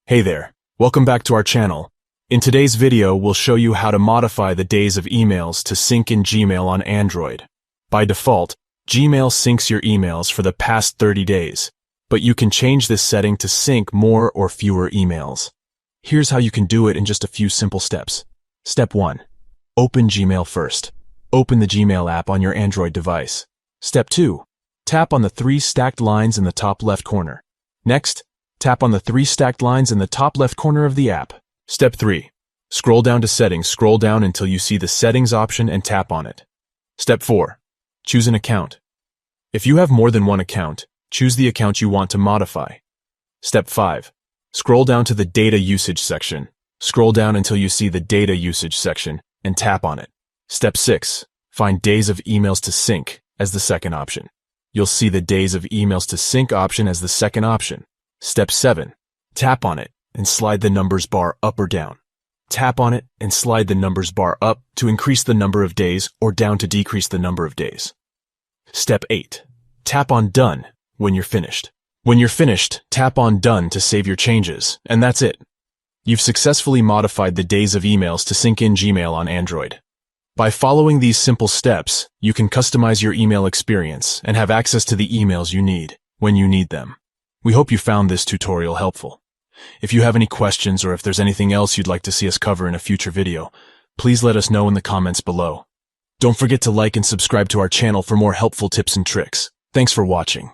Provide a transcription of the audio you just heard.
Hey there, welcome back to our channel. In today's video, we'll show you how to modify the days of emails to sync in Gmail on Android. By default, Gmail syncs your emails for the past 30 days, but you can change this setting to sync more or fewer emails. Here's how you can do it in just a few simple steps. Step 1. Open Gmail first. Open the Gmail app on your Android device. Step 2. Tap on the 3 stacked lines in the top left corner. Next, tap on the 3 stacked lines in the top left corner of the app. Step 3. Scroll down to Settings. Scroll down until you see the Settings option and tap on it. Step 4. Choose an account. If you have more than one account, choose the account you want to modify. Step 5. Scroll down to the Data Usage section. Scroll down until you see the Data Usage section and tap on it. Step 6. Find Days of Emails to Sync as the second option. You'll see the Days of Emails to Sync option as the second option. Step 7. Tap on it and slide the numbers bar up or down. Tap on it and slide the numbers bar up to increase the number of days or down to decrease the number of days. Step 8. Tap on Done when you're finished. When you're finished, tap on Done to save your changes, and that's it. You've successfully modified the days of emails to sync in Gmail on Android. By following these simple steps, you can customize your email experience and have access to the emails you need when you need them. We hope you found this tutorial helpful. If you have any questions or if there's anything else you'd like to see us cover in a future video, please let us know in the comments below. Don't forget to like and subscribe to our channel for more helpful tips and tricks. Thanks for watching.